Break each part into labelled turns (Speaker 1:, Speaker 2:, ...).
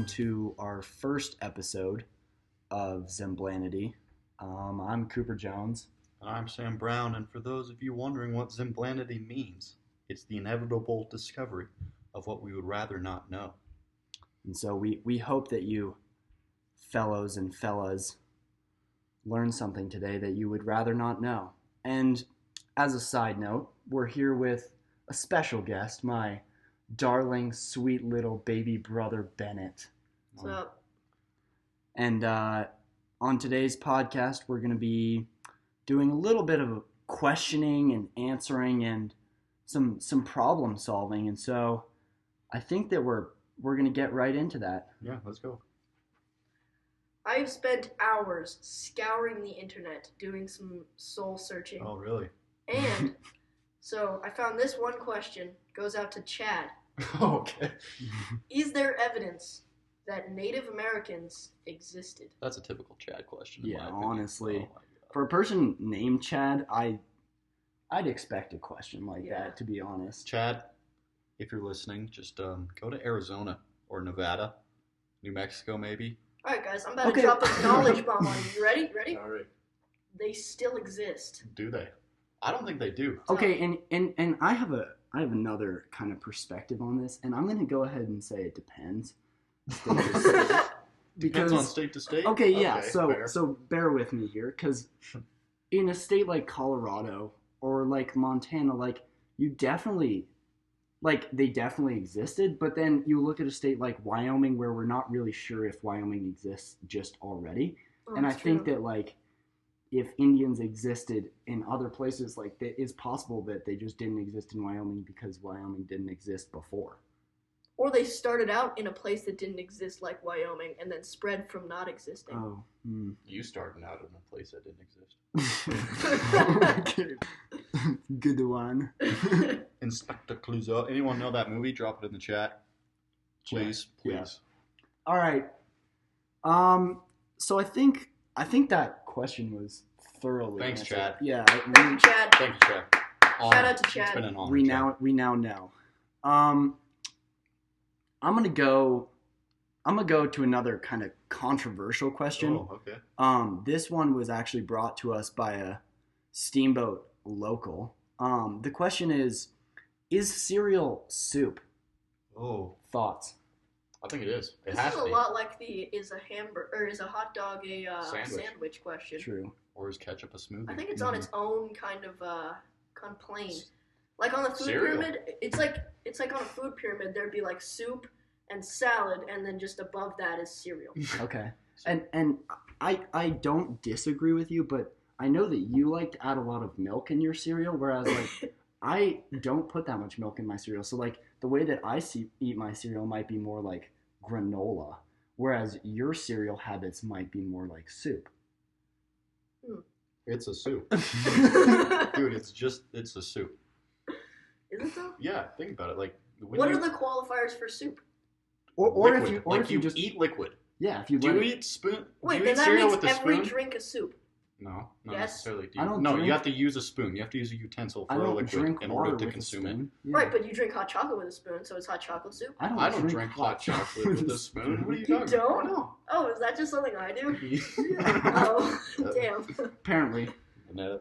Speaker 1: welcome to our first episode of Zemblanity. I'm Cooper Jones.
Speaker 2: I'm Sam Brown, and for those of you wondering what Zemblanity means, it's the inevitable discovery of what we would rather not know.
Speaker 1: And so we hope that you fellows and fellas learn something today that you would rather not know. And as a side note, we're here with a special guest, my darling, sweet little baby brother, Bennett.
Speaker 3: What's up?
Speaker 1: And on today's podcast, we're going to be doing a little bit of questioning and answering and some problem solving. And so I think that we're going to get right into that.
Speaker 2: Yeah, let's go.
Speaker 3: I've spent hours scouring the internet doing some soul searching.
Speaker 2: Oh, really?
Speaker 3: And so I found this one question, goes out to Chad.
Speaker 2: Okay.
Speaker 3: Is there evidence that Native Americans existed?
Speaker 2: That's a typical Chad question.
Speaker 1: Yeah,
Speaker 2: in my opinion.
Speaker 1: honestly.
Speaker 2: Oh my God.
Speaker 1: For a person named Chad, I'd expect a question like
Speaker 3: Yeah.
Speaker 1: that, to be honest.
Speaker 2: Chad, if you're listening, just go to Arizona or Nevada, New Mexico maybe.
Speaker 3: All right, guys, I'm about
Speaker 1: Okay.
Speaker 3: to drop a knowledge bomb on you. You ready? Ready?
Speaker 2: All right.
Speaker 3: They still exist.
Speaker 2: Do they? I don't think they do.
Speaker 1: Okay, and I have another kind of perspective on this, and I'm going to go ahead and say it depends.
Speaker 2: Depends on state to state.
Speaker 1: Okay, yeah.
Speaker 2: Okay,
Speaker 1: so
Speaker 2: fair.
Speaker 1: so bear with me here, because in a state like Colorado or like Montana, like they definitely existed. But then you look at a state like Wyoming, where we're not really sure if Wyoming exists just already.
Speaker 3: Oh,
Speaker 1: And I
Speaker 3: that's
Speaker 1: think
Speaker 3: true.
Speaker 1: that like if Indians existed in other places, like it's possible that they just didn't exist in Wyoming because Wyoming didn't exist before.
Speaker 3: Or they started out in a place that didn't exist like Wyoming and then spread from not existing.
Speaker 1: Oh.
Speaker 2: You starting out in a place that didn't exist.
Speaker 1: Good one.
Speaker 2: Inspector Clouseau. Anyone know that movie? Drop it in the chat. Please, please.
Speaker 1: Yeah. All right. So I think that question was thoroughly
Speaker 2: Thanks,
Speaker 1: answered.
Speaker 2: Chad.
Speaker 1: Yeah.
Speaker 3: Thank you, Chad.
Speaker 2: Thank you, Chad.
Speaker 3: Shout out to
Speaker 2: It's
Speaker 3: Chad.
Speaker 2: been an honor.
Speaker 1: we
Speaker 2: Chad.
Speaker 1: now know. I'm gonna go to another kind of controversial question.
Speaker 2: Oh, okay.
Speaker 1: This one was actually brought to us by a Steamboat local. The question is cereal soup?
Speaker 2: Oh,
Speaker 1: Thoughts?
Speaker 2: I think it is. It
Speaker 3: This
Speaker 2: has
Speaker 3: is
Speaker 2: to
Speaker 3: a
Speaker 2: be.
Speaker 3: lot like the is a hot dog a
Speaker 2: Sandwich.
Speaker 3: sandwich question.
Speaker 1: True.
Speaker 2: Or is ketchup a smoothie?
Speaker 3: I think it's on its own kind of plane. Like on the food
Speaker 2: Cereal.
Speaker 3: pyramid, it's like on a food pyramid. There'd be like soup and salad, and then just above that is cereal.
Speaker 1: Okay. And I don't disagree with you, but I know that you like to add a lot of milk in your cereal, whereas like I don't put that much milk in my cereal. So like the way that I eat my cereal might be more like granola, whereas your cereal habits might be more like soup.
Speaker 2: It's a soup. Dude, it's a soup.
Speaker 3: Is it though?
Speaker 2: Yeah, think about it. Like, when
Speaker 3: What
Speaker 2: you-
Speaker 3: are the qualifiers for soup?
Speaker 1: Or
Speaker 2: liquid.
Speaker 1: if you just
Speaker 2: eat liquid.
Speaker 1: yeah, if you
Speaker 2: Do
Speaker 1: let
Speaker 2: you
Speaker 1: it-
Speaker 2: eat spoon?
Speaker 3: Wait,
Speaker 2: do you
Speaker 3: then
Speaker 2: eat
Speaker 3: that
Speaker 2: cereal
Speaker 3: makes
Speaker 2: with a
Speaker 3: every
Speaker 2: spoon?
Speaker 3: drink a soup.
Speaker 2: No, not
Speaker 3: Yes.
Speaker 2: necessarily.
Speaker 1: I don't
Speaker 2: No,
Speaker 1: drink-
Speaker 2: you have to use a spoon. You have to use a utensil
Speaker 1: I
Speaker 2: for a
Speaker 1: don't
Speaker 2: liquid
Speaker 1: drink
Speaker 2: in
Speaker 1: water
Speaker 2: order to
Speaker 1: with
Speaker 2: consume
Speaker 1: a
Speaker 2: it.
Speaker 1: spoon. Yeah.
Speaker 3: Right, but you drink hot chocolate with a spoon, so it's hot chocolate soup.
Speaker 2: I don't drink hot chocolate with a spoon. What are you
Speaker 3: You
Speaker 2: talking about?
Speaker 3: don't? Oh, is that just something I do?
Speaker 2: No.
Speaker 3: Oh, damn.
Speaker 1: Apparently.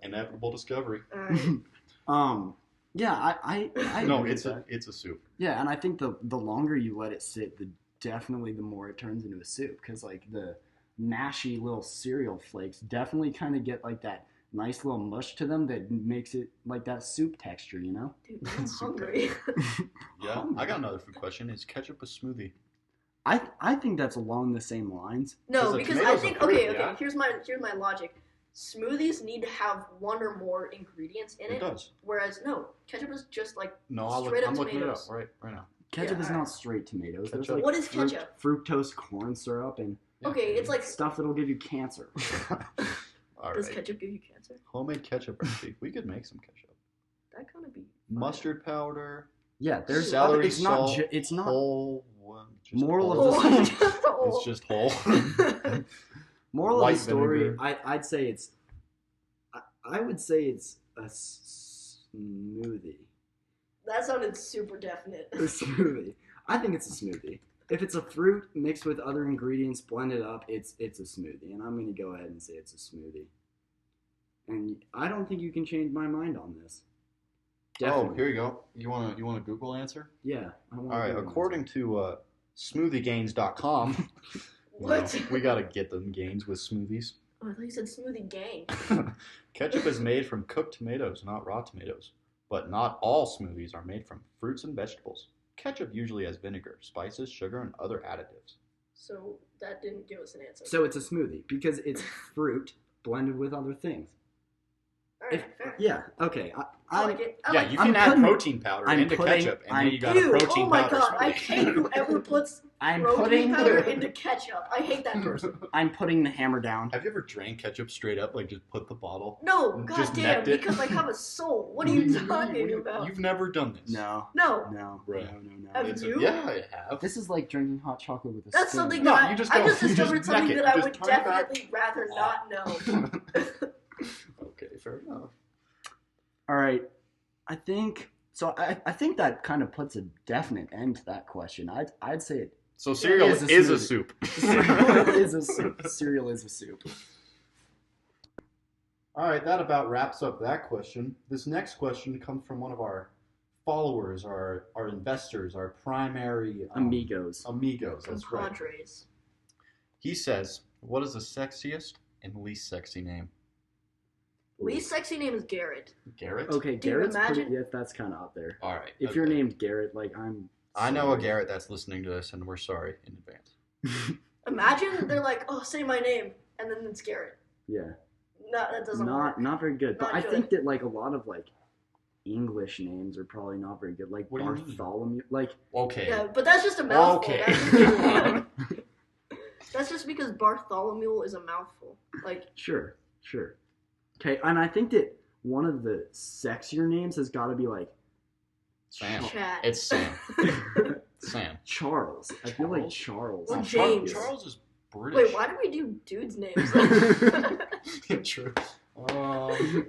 Speaker 2: Inevitable discovery.
Speaker 3: Alright.
Speaker 1: Yeah, I
Speaker 2: No,
Speaker 1: agree
Speaker 2: it's
Speaker 1: with
Speaker 2: a
Speaker 1: that.
Speaker 2: it's a soup.
Speaker 1: Yeah, and I think the longer you let it sit, definitely the more it turns into a soup, because like the mashy little cereal flakes definitely kind of get like that nice little mush to them that makes it like that soup texture, you know?
Speaker 3: Dude, I'm hungry.
Speaker 2: Yeah, I got another food question. Is ketchup a smoothie?
Speaker 1: I think that's along the same lines.
Speaker 3: No,
Speaker 2: Because the
Speaker 3: because I
Speaker 2: tomatoes
Speaker 3: think
Speaker 2: are fruit,
Speaker 3: okay.
Speaker 2: yeah?
Speaker 3: Here's my logic. Smoothies need to have one or more ingredients in
Speaker 2: It
Speaker 3: it,
Speaker 2: does.
Speaker 3: whereas no, ketchup is just like
Speaker 2: No,
Speaker 3: straight up
Speaker 2: I'm looking it up
Speaker 3: tomatoes.
Speaker 2: right now.
Speaker 1: Ketchup
Speaker 3: Yeah,
Speaker 1: is not straight tomatoes. There's
Speaker 2: Ketchup.
Speaker 1: like
Speaker 3: What is ketchup?
Speaker 1: fructose corn syrup and
Speaker 2: Yeah.
Speaker 3: Okay, it's like
Speaker 1: stuff that'll give you cancer.
Speaker 2: All
Speaker 3: does
Speaker 2: right.
Speaker 3: ketchup give you cancer?
Speaker 2: Homemade ketchup recipe. We could make some ketchup.
Speaker 3: That kind of be
Speaker 2: Mustard powder,
Speaker 1: Yeah, there's
Speaker 2: celery,
Speaker 1: it's not
Speaker 2: salt,
Speaker 1: it's not
Speaker 2: whole one. Just
Speaker 1: Moral
Speaker 2: whole.
Speaker 1: of the
Speaker 3: Oh, just the whole-
Speaker 2: It's just whole.
Speaker 1: moral
Speaker 2: White
Speaker 1: of the story.
Speaker 2: vinegar.
Speaker 1: I'd say it's I would say it's a smoothie.
Speaker 3: That sounded super definite.
Speaker 1: A smoothie. I think it's a smoothie. if it's a fruit mixed with other ingredients blended up, it's a smoothie, and I'm gonna go ahead and say it's a smoothie. And I don't think you can change my mind on this. Definitely.
Speaker 2: Oh, here you go. You want a Google answer?
Speaker 1: Yeah.
Speaker 2: All right. According to smoothiegains.com,
Speaker 3: What?
Speaker 2: we gotta get them gains with smoothies.
Speaker 3: Oh, I thought you said smoothie gang.
Speaker 2: Ketchup is made from cooked tomatoes, not raw tomatoes. But not all smoothies are made from fruits and vegetables. Ketchup usually has vinegar, spices, sugar, and other additives.
Speaker 3: So that didn't give us an answer.
Speaker 1: So it's a smoothie because it's fruit blended with other things.
Speaker 3: All right, fair.
Speaker 1: Yeah. Okay.
Speaker 3: I like it. I
Speaker 2: Yeah,
Speaker 3: like
Speaker 2: you
Speaker 3: it.
Speaker 2: can
Speaker 1: I'm
Speaker 2: add
Speaker 1: putting-
Speaker 2: protein powder
Speaker 1: I'm
Speaker 2: into
Speaker 1: putting-
Speaker 2: ketchup, and
Speaker 1: I'm-
Speaker 2: then you got a
Speaker 3: Ew,
Speaker 2: protein
Speaker 3: oh my
Speaker 2: powder
Speaker 3: god, I
Speaker 2: smoothie.
Speaker 3: hate whoever puts
Speaker 1: I'm
Speaker 3: protein
Speaker 1: putting
Speaker 3: powder into ketchup. I hate that person.
Speaker 1: I'm putting the hammer down.
Speaker 2: Have you ever drank ketchup straight up, like just put the bottle?
Speaker 3: No,
Speaker 2: Just
Speaker 3: goddamn,
Speaker 2: necked it.
Speaker 3: because I have a soul. What are you talking about?
Speaker 2: You've never done this.
Speaker 1: No.
Speaker 3: No,
Speaker 2: Right.
Speaker 1: No.
Speaker 3: Have
Speaker 2: It's
Speaker 3: you?
Speaker 2: Yeah, I have.
Speaker 1: This is like drinking hot chocolate with a
Speaker 3: that's
Speaker 1: spoon.
Speaker 3: something
Speaker 2: No,
Speaker 3: that
Speaker 2: you just
Speaker 3: I
Speaker 2: go-
Speaker 3: just
Speaker 2: you just
Speaker 3: discovered
Speaker 2: neck
Speaker 3: something
Speaker 2: it.
Speaker 3: that I
Speaker 2: Just
Speaker 3: would
Speaker 2: turn it back.
Speaker 3: definitely rather not know.
Speaker 2: Okay, fair enough.
Speaker 1: All right. I think so. I think that kind of puts a definite end to that question. I'd say it.
Speaker 2: So cereal
Speaker 1: is a
Speaker 2: is a
Speaker 1: smoothie.
Speaker 2: soup.
Speaker 1: Cereal is a soup. Cereal is a soup.
Speaker 2: All right, that about wraps up that question. This next question comes from one of our followers, our investors, our primary
Speaker 1: Amigos.
Speaker 2: amigos. That's right.
Speaker 3: Compadres.
Speaker 2: He says, "What is the sexiest and least sexy name?"
Speaker 3: Least sexy name is Garrett.
Speaker 2: Garrett.
Speaker 1: Okay,
Speaker 3: Dude,
Speaker 1: Garrett's pretty.
Speaker 3: imagine-
Speaker 1: Yeah, that's kind of out there.
Speaker 2: All right.
Speaker 1: If
Speaker 2: okay.
Speaker 1: you're named Garrett, like I'm.
Speaker 2: I know a
Speaker 1: sorry.
Speaker 2: Garrett that's listening to this, and we're sorry in advance.
Speaker 3: Imagine they're like, oh, say my name, and then it's Garrett.
Speaker 1: Yeah.
Speaker 3: No, that doesn't work.
Speaker 1: Not very good. But
Speaker 3: Not
Speaker 1: I
Speaker 3: good.
Speaker 1: think that like a lot of like English names are probably not very good. Like
Speaker 2: What do you mean?
Speaker 1: Bartholomew. Like
Speaker 2: Okay.
Speaker 3: Yeah, but that's just a mouthful.
Speaker 2: Okay.
Speaker 3: That's just because Bartholomew is a mouthful. Like,
Speaker 1: sure. Okay, and I think that one of the sexier names has got to be like
Speaker 2: Sam.
Speaker 3: Chad.
Speaker 2: It's Sam. Sam.
Speaker 1: Charles. I feel like Charles.
Speaker 3: Or
Speaker 2: Oh,
Speaker 3: James.
Speaker 2: Charles is British.
Speaker 3: Wait, why do we do dudes' names?
Speaker 2: True.
Speaker 3: Uh-oh.
Speaker 1: We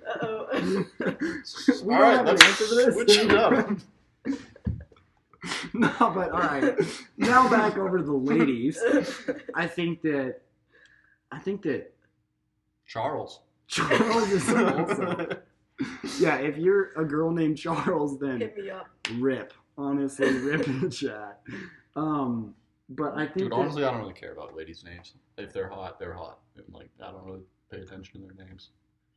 Speaker 2: All
Speaker 1: don't
Speaker 2: right,
Speaker 1: have an
Speaker 2: let's
Speaker 1: answer for this.
Speaker 2: switch it up.
Speaker 1: No, but all right. Now back over to the ladies. I think that
Speaker 2: Charles.
Speaker 1: Charles is also. Yeah, if you're a girl named Charles, then
Speaker 3: Hit me up.
Speaker 1: rip. Honestly, rip in the chat. But I think
Speaker 2: Dude,
Speaker 1: that-
Speaker 2: honestly, I don't really care about ladies' names. If they're hot, they're hot. And, like, I don't really pay attention to their names.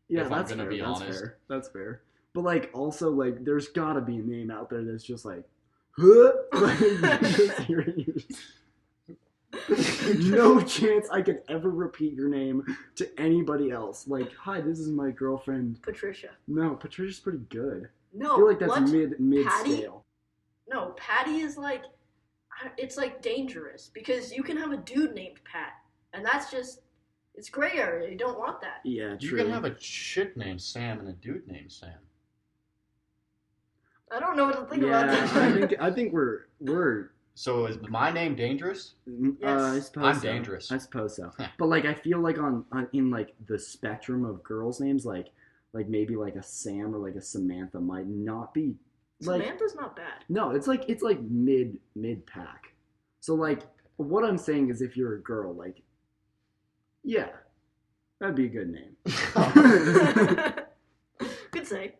Speaker 1: yeah,
Speaker 2: if I'm
Speaker 1: that's
Speaker 2: gonna
Speaker 1: fair.
Speaker 2: be
Speaker 1: That's
Speaker 2: honest.
Speaker 1: fair. That's fair. But like, also like, there's gotta be a name out there that's just like, huh? Like, just hearing you. No chance I could ever repeat your name to anybody else. Like, hi, this is my girlfriend.
Speaker 3: Patricia.
Speaker 1: No, Patricia's pretty good.
Speaker 3: No,
Speaker 1: I feel like that's
Speaker 3: what?
Speaker 1: mid
Speaker 3: Patty?
Speaker 1: scale.
Speaker 3: No, Patty is like, it's like dangerous because you can have a dude named Pat, and that's just, it's gray area. You don't want that.
Speaker 1: Yeah,
Speaker 2: You
Speaker 1: true.
Speaker 2: can have a chick named Sam and a dude named Sam.
Speaker 3: I don't know what to think about
Speaker 1: Yeah,
Speaker 3: that.
Speaker 1: I think we're.
Speaker 2: So is my name dangerous?
Speaker 1: I suppose
Speaker 2: I'm
Speaker 1: so.
Speaker 2: dangerous.
Speaker 1: I suppose so. But like, I feel like on in like the spectrum of girls' names, like maybe like a Sam or like a Samantha might not be like.
Speaker 3: Samantha's not bad.
Speaker 1: No, it's like mid pack. So like, what I'm saying is, if you're a girl, like, yeah, that'd be a good name.
Speaker 3: Good say.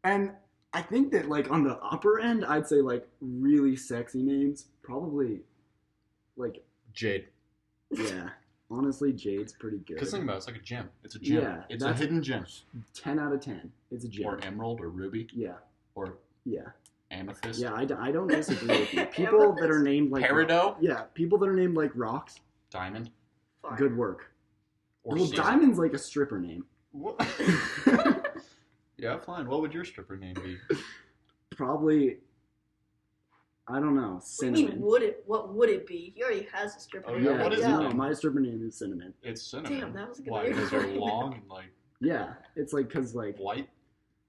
Speaker 1: And I think that like on the upper end, I'd say like really sexy names, probably like
Speaker 2: Jade.
Speaker 1: yeah. Honestly, Jade's pretty good.
Speaker 2: Because think about it, it's like a gem. It's a gem.
Speaker 1: Yeah,
Speaker 2: It's a
Speaker 1: that's-
Speaker 2: hidden gem.
Speaker 1: 10 out of 10. It's a gem.
Speaker 2: Or emerald or ruby
Speaker 1: Yeah,
Speaker 2: or
Speaker 1: yeah,
Speaker 2: amethyst.
Speaker 1: yeah. I don't disagree with you. People that are named like
Speaker 2: Peridot.
Speaker 1: yeah, people that are named like rocks.
Speaker 2: Diamond.
Speaker 3: Fine.
Speaker 1: Good work.
Speaker 2: Or
Speaker 1: Well,
Speaker 2: Caesar.
Speaker 1: Diamond's like a stripper name.
Speaker 2: What? Yeah, fine. What would your stripper name be?
Speaker 1: Probably. I don't know.
Speaker 3: What do
Speaker 1: Cinnamon.
Speaker 3: you mean, would it? What would it be? He already has a stripper.
Speaker 2: Oh,
Speaker 3: name.
Speaker 2: yeah, what is it
Speaker 1: no,
Speaker 2: then?
Speaker 1: my stripper name is Cinnamon.
Speaker 2: It's cinnamon.
Speaker 3: Damn, that was a good
Speaker 2: Why?
Speaker 3: name.
Speaker 2: Because they're long and like
Speaker 1: Yeah, it's like because like
Speaker 2: white.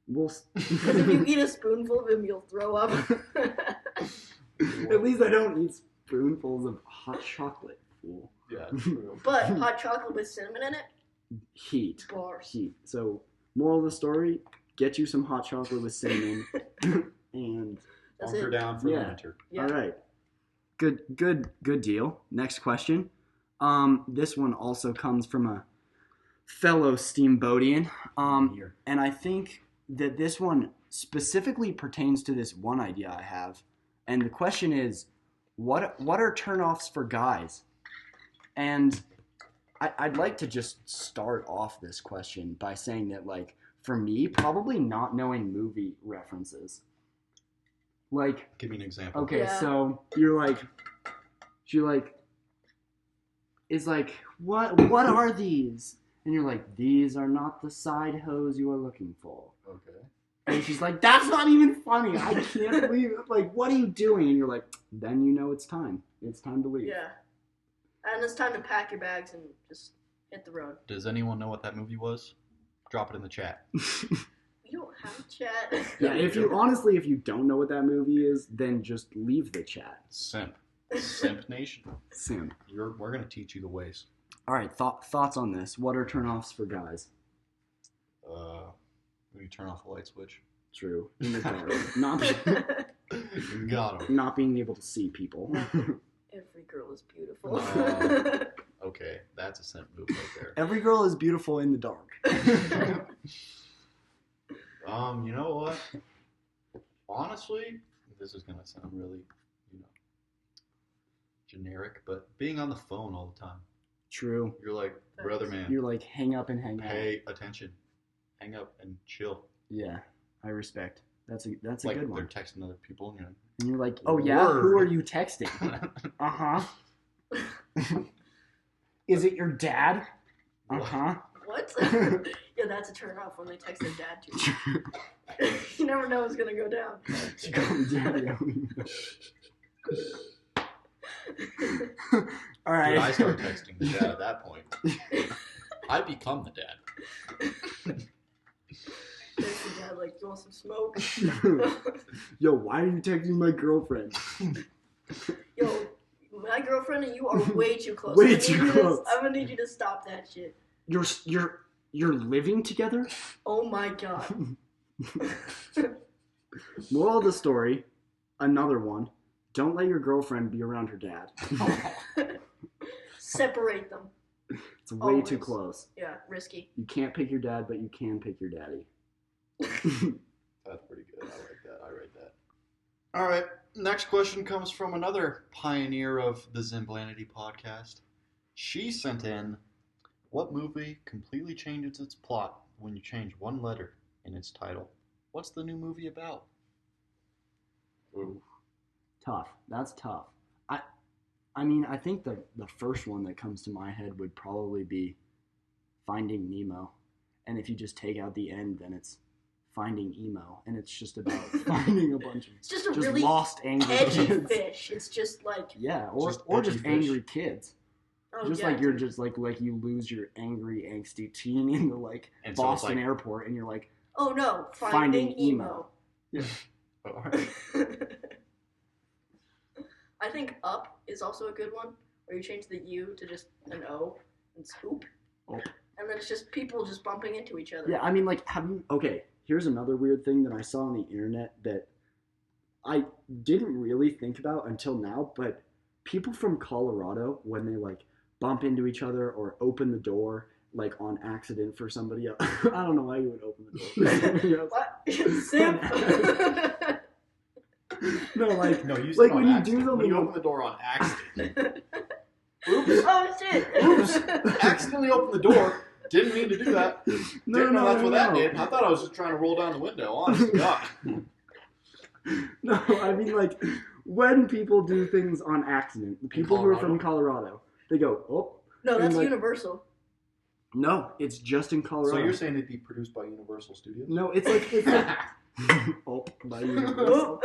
Speaker 1: we'll.
Speaker 3: Because if you eat a spoonful of him, you'll throw up.
Speaker 1: At least I don't eat spoonfuls of hot chocolate. Fool.
Speaker 2: Yeah, true.
Speaker 3: But hot chocolate with cinnamon in it?
Speaker 1: Heat.
Speaker 3: Bars.
Speaker 1: Heat. So, moral of the story: get you some hot chocolate with cinnamon, and
Speaker 3: That's
Speaker 2: Bunker
Speaker 3: it.
Speaker 2: down for
Speaker 1: Yeah.
Speaker 2: the winter.
Speaker 3: Yeah.
Speaker 1: all right. Good deal. Next question. This one also comes from a fellow steamboatian. And I think that this one specifically pertains to this one idea I have. And the question is, what are turnoffs for guys? And I'd like to just start off this question by saying that, like, for me, probably not knowing movie references. Like,
Speaker 2: give me an example.
Speaker 1: Okay,
Speaker 3: Yeah.
Speaker 1: so she is like, what are these? And you're like, these are not the side hose you are looking for.
Speaker 2: Okay.
Speaker 1: And she's like, that's not even funny. I can't believe it. Like, what are you doing? And you're like, then you know it's time. It's time to leave.
Speaker 3: Yeah. And it's time to pack your bags and just hit the road.
Speaker 2: Does anyone know what that movie was? Drop it in the chat.
Speaker 3: We don't have a chat.
Speaker 1: Yeah, if you don't know what that movie is, then just leave the chat.
Speaker 2: Simp Nation.
Speaker 1: Simp.
Speaker 2: We're gonna teach you the ways.
Speaker 1: All right, thoughts on this? What are turnoffs for guys?
Speaker 2: When you turn off the light switch.
Speaker 1: True. In the dark.
Speaker 2: You got 'em.
Speaker 1: Not being able to see people.
Speaker 3: Every girl is beautiful.
Speaker 2: Okay, that's a simp move right there.
Speaker 1: Every girl is beautiful in the dark.
Speaker 2: You know what? Honestly, this is gonna sound really, generic, but being on the phone all the time.
Speaker 1: True.
Speaker 2: You're like, brother man,
Speaker 1: You're like, hang up and hang out.
Speaker 2: pay attention. Hang up and chill.
Speaker 1: Yeah, I respect. That's a
Speaker 2: Like
Speaker 1: good
Speaker 2: they're
Speaker 1: one.
Speaker 2: texting other people and
Speaker 1: And you're like, oh yeah,
Speaker 2: Word.
Speaker 1: who are you texting?
Speaker 2: you're
Speaker 1: Is it your dad? Uh-huh.
Speaker 3: What? Yeah, that's a turn off when they text their dad to you. You never know what's gonna go down.
Speaker 1: She called me daddy. All right.
Speaker 2: Dude, I start texting the dad at that point. I become the dad.
Speaker 3: Text your dad like, you want some smoke?
Speaker 1: Yo, why are you texting my girlfriend?
Speaker 3: Yo, my girlfriend and you are way too close.
Speaker 1: Way too close.
Speaker 3: I'm gonna need you to stop that shit.
Speaker 1: You're living together?
Speaker 3: Oh my god.
Speaker 1: Moral of the story, another one. Don't let your girlfriend be around her dad.
Speaker 3: Separate them.
Speaker 1: It's way too
Speaker 3: Always.
Speaker 1: close.
Speaker 3: Yeah, risky.
Speaker 1: You can't pick your dad, but you can pick your daddy.
Speaker 2: That's pretty good. I like that. I rate that. All right. Next question comes from another pioneer of the Zemblanity podcast. She sent in, what movie completely changes its plot when you change one letter in its title? What's the new movie about? Ooh.
Speaker 1: Tough. That's tough. I mean, I think the first one that comes to my head would probably be Finding Nemo. And if you just take out the end, then it's Finding Emo. And it's just about finding a bunch of
Speaker 3: It's just a really
Speaker 1: lost, angry
Speaker 3: edgy
Speaker 1: kids.
Speaker 3: fish. It's just like,
Speaker 1: Yeah,
Speaker 2: Just
Speaker 1: or
Speaker 2: edgy
Speaker 1: just
Speaker 2: fish.
Speaker 1: angry kids.
Speaker 3: oh
Speaker 1: Just
Speaker 3: yeah,
Speaker 1: like you're
Speaker 3: dude.
Speaker 1: just like you lose your angry, angsty teen in the like
Speaker 2: And so it's
Speaker 1: Boston
Speaker 2: like-
Speaker 1: airport, and you're like,
Speaker 3: Oh no,
Speaker 1: Finding
Speaker 3: Finding Emo.
Speaker 1: Yeah.
Speaker 2: All right.
Speaker 3: I think Up is also a good one, where you change the U to just an O and Scoop.
Speaker 1: Oh.
Speaker 3: And then it's just people just bumping into each other.
Speaker 1: yeah. I mean, like, okay? Here's another weird thing that I saw on the internet that I didn't really think about until now. But people from Colorado, when they like bump into each other or open the door like on accident for somebody else, I don't know why you would open the door for somebody else.
Speaker 3: What? Simp.
Speaker 1: No, like
Speaker 2: No, you
Speaker 1: Like,
Speaker 2: said
Speaker 1: when
Speaker 2: on
Speaker 1: you do
Speaker 2: accident.
Speaker 1: something
Speaker 2: When you
Speaker 1: on-
Speaker 2: open the door on accident.
Speaker 1: oops.
Speaker 3: Oh shit.
Speaker 2: Oops. Accidentally opened the door. Didn't mean to do that.
Speaker 1: No,
Speaker 2: Didn't know that's what that
Speaker 1: no.
Speaker 2: did. I thought I was just trying to roll down the window. Honest to God.
Speaker 1: No, I mean, like, when people do things on accident, the people who are from Colorado, they go, oh,
Speaker 3: No, that's
Speaker 1: And, like,
Speaker 3: Universal.
Speaker 1: no, it's just in Colorado.
Speaker 2: So you're saying it'd be produced by Universal Studios?
Speaker 1: No, it's like oh, by Universal.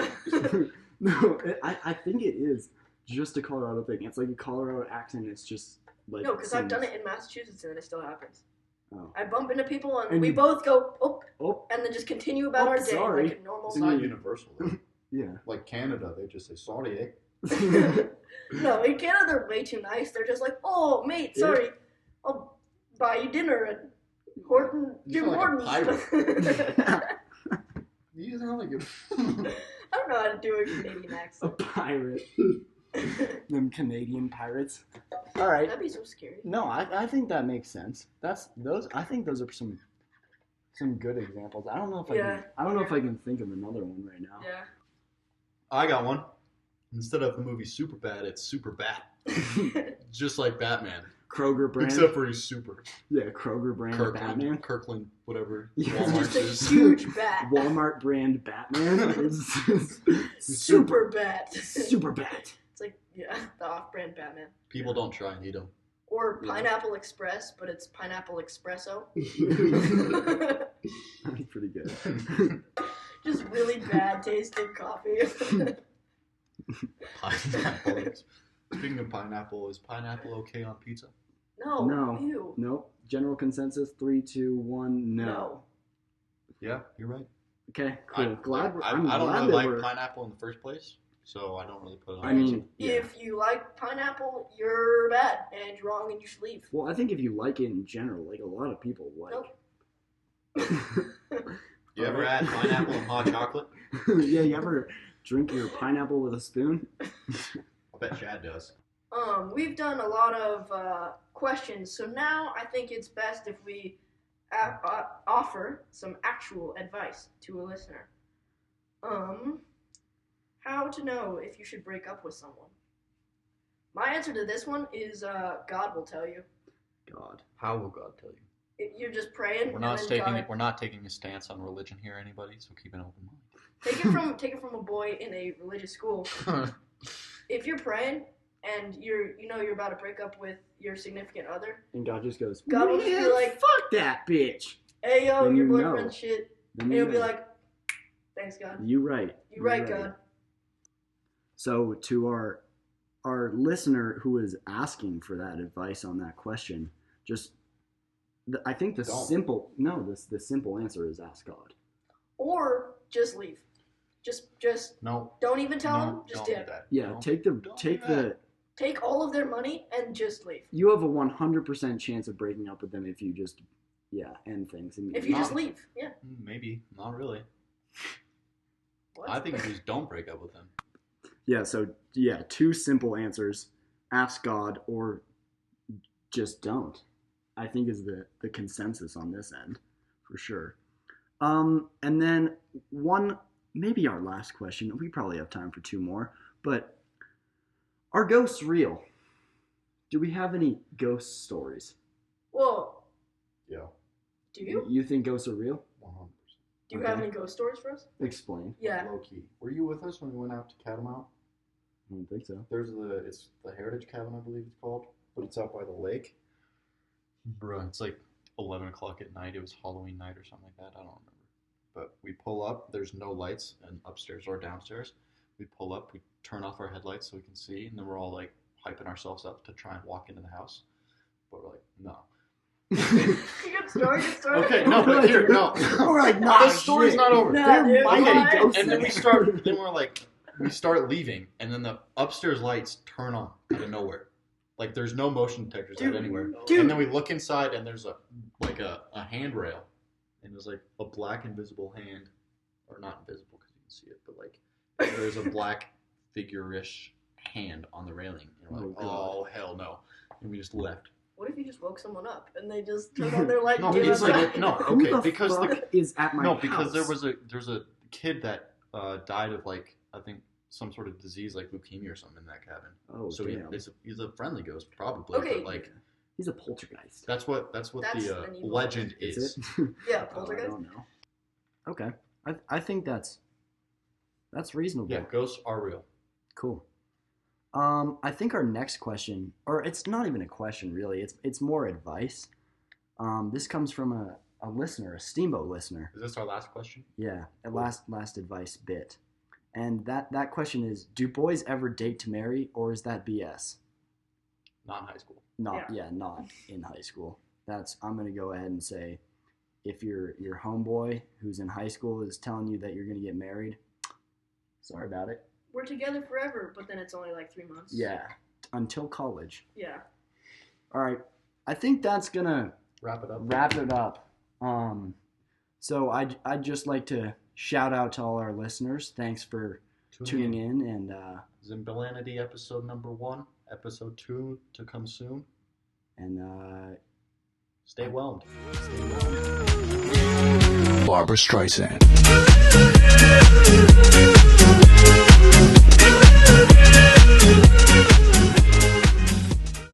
Speaker 1: No, I think it is just a Colorado thing. It's like a Colorado accent. It's just like
Speaker 3: No, because I've done it in Massachusetts and it still happens.
Speaker 1: Oh,
Speaker 3: I bump into people and,
Speaker 1: And
Speaker 3: we
Speaker 1: you-
Speaker 3: both go, oh,
Speaker 1: oh,
Speaker 3: and then just continue about
Speaker 1: Oh,
Speaker 3: our day
Speaker 1: sorry.
Speaker 3: like a normal
Speaker 2: It's not Universal, though.
Speaker 1: yeah.
Speaker 2: Like Canada, they just say, sorry, eh?
Speaker 3: No, in Canada they're way too nice. They're just like, oh, mate,
Speaker 1: Yeah.
Speaker 3: sorry, I'll buy you dinner at Horton,
Speaker 2: You
Speaker 3: Jim
Speaker 2: feel like a
Speaker 3: Hortons.
Speaker 2: You sound like a...
Speaker 3: I don't know how to do a Canadian
Speaker 1: A
Speaker 3: accent.
Speaker 1: pirate. Them Canadian pirates. All right.
Speaker 3: That'd be so scary.
Speaker 1: No, I think that makes sense. I think those are some good examples. I don't know if I can think of another one right now.
Speaker 3: Yeah.
Speaker 2: I got one. Instead of the movie Superbad, it's Super Bat. Just like Batman.
Speaker 1: Kroger brand.
Speaker 2: Except for he's super.
Speaker 1: Yeah, Kroger brand Batman.
Speaker 2: Kirkland, whatever.
Speaker 1: Yeah.
Speaker 3: Just a huge bat.
Speaker 1: Walmart brand Batman. It's
Speaker 3: Super bat.
Speaker 1: Super Bat.
Speaker 3: It's like, yeah, the off-brand Batman.
Speaker 2: People don't try and eat them.
Speaker 3: Or Pineapple Express, but it's Pineapple Espresso.
Speaker 1: That's pretty good.
Speaker 3: Just really bad tasting coffee.
Speaker 2: Pineapple. Speaking of pineapple, is pineapple okay on pizza?
Speaker 3: No. Ew.
Speaker 1: Nope. General consensus: 3, 2, 1. No.
Speaker 2: Yeah, you're right.
Speaker 1: Okay, cool.
Speaker 2: I don't really like pineapple in the first place, so I don't really put it on.
Speaker 1: I mean,
Speaker 3: if you like pineapple, you're bad and you're wrong and you should leave.
Speaker 1: Well, I think if you like it in general, like a lot of people like.
Speaker 3: Nope.
Speaker 2: You ever had pineapple and hot chocolate?
Speaker 1: Yeah, you ever drink your pineapple with a spoon?
Speaker 2: I bet Chad does.
Speaker 3: We've done a lot of questions, so now I think it's best if we offer some actual advice to a listener. How to know if you should break up with someone? My answer to this one is God will tell you.
Speaker 2: God. How will God tell you?
Speaker 3: You're just praying.
Speaker 2: We're not taking a stance on religion here, anybody. So keep an open mind.
Speaker 3: Take it from a boy in a religious school. If you're praying and you're about to break up with your significant other,
Speaker 1: and God just goes,
Speaker 3: God will just be like,
Speaker 1: "Fuck that bitch."
Speaker 3: Hey yo,
Speaker 1: then
Speaker 3: your boyfriend's shit. And he'll be like, "Thanks, God."
Speaker 1: You right.
Speaker 3: You right, God.
Speaker 1: So to our listener who is asking for that advice on that question, I think the simple answer is ask God.
Speaker 3: Or just leave. Just
Speaker 2: no.
Speaker 3: Don't even tell them. Just dip.
Speaker 1: Yeah,
Speaker 3: take all of their money and just leave.
Speaker 1: You have a 100% chance of breaking up with them if you just end things.
Speaker 3: If you just leave, yeah.
Speaker 2: Maybe not really.
Speaker 3: What?
Speaker 2: I think you just don't break up with them.
Speaker 1: Yeah. So two simple answers: ask God or just don't. I think is the consensus on this end for sure. And then maybe our last question. We probably have time for 2 more, but are ghosts real? Do we have any ghost stories?
Speaker 3: Well,
Speaker 2: yeah.
Speaker 3: Do you?
Speaker 1: You think ghosts are real?
Speaker 2: 100%.
Speaker 3: Do you have any ghost stories for us?
Speaker 1: Explain.
Speaker 3: Yeah.
Speaker 2: Low key. Were you with us when we went out to Catamount?
Speaker 1: I don't think so.
Speaker 2: It's the Heritage Cabin, I believe it's called, but it's out by the lake. Bruh, it's like 11 o'clock at night. It was Halloween night or something like that. I don't remember. But we pull up. There's no lights upstairs or downstairs. We pull up. We turn off our headlights so we can see, and then we're all like hyping ourselves up to try and walk into the house. But we're like, no.
Speaker 3: Get started.
Speaker 2: Okay, no, but here, no.
Speaker 1: We're like, nah,
Speaker 2: the story's not over.
Speaker 1: And
Speaker 2: then we start leaving, and then the upstairs lights turn on out of nowhere. Like there's no motion detectors out anywhere. And then we look inside, and there's a handrail, and there's like a black invisible hand, or not invisible because you can see it, but like there's a black figure-ish hand on the railing. And we're like, oh hell no, and we just left.
Speaker 3: What if you just woke someone up and they just turned on their light?
Speaker 2: No,
Speaker 3: and gave
Speaker 2: it's
Speaker 3: us
Speaker 2: like because
Speaker 1: is at my house?
Speaker 2: because there's a kid that died of like I think some sort of disease like leukemia or something in that cabin.
Speaker 1: Oh,
Speaker 2: so
Speaker 1: damn.
Speaker 2: he's a friendly ghost probably.
Speaker 3: Okay.
Speaker 2: But like
Speaker 1: he's a poltergeist.
Speaker 2: that's what the legend is.
Speaker 3: Yeah,
Speaker 1: I
Speaker 3: poltergeist.
Speaker 1: don't know. Okay, I think that's reasonable.
Speaker 2: Yeah, ghosts are real.
Speaker 1: Cool. I think our next question, or it's not even a question really, it's more advice. This comes from a listener, a Steamboat listener.
Speaker 2: Is this our last question?
Speaker 1: Yeah, a last advice bit. And that question is, do boys ever date to marry, or is that BS?
Speaker 2: Not in high school.
Speaker 1: Not in high school. I'm gonna go ahead and say, if your homeboy who's in high school is telling you that you're gonna get married, sorry about it.
Speaker 3: We're together forever, but then it's only like 3 months.
Speaker 1: Yeah, until college.
Speaker 3: Yeah.
Speaker 1: All right, I think that's gonna
Speaker 2: Wrap it up.
Speaker 1: So I'd just like to shout out to all our listeners. Thanks for tuning in. And
Speaker 2: Zemblanity episode number 1, episode 2 to come soon.
Speaker 1: And
Speaker 2: stay whelmed.
Speaker 1: Stay whelmed.
Speaker 4: Barbra Streisand.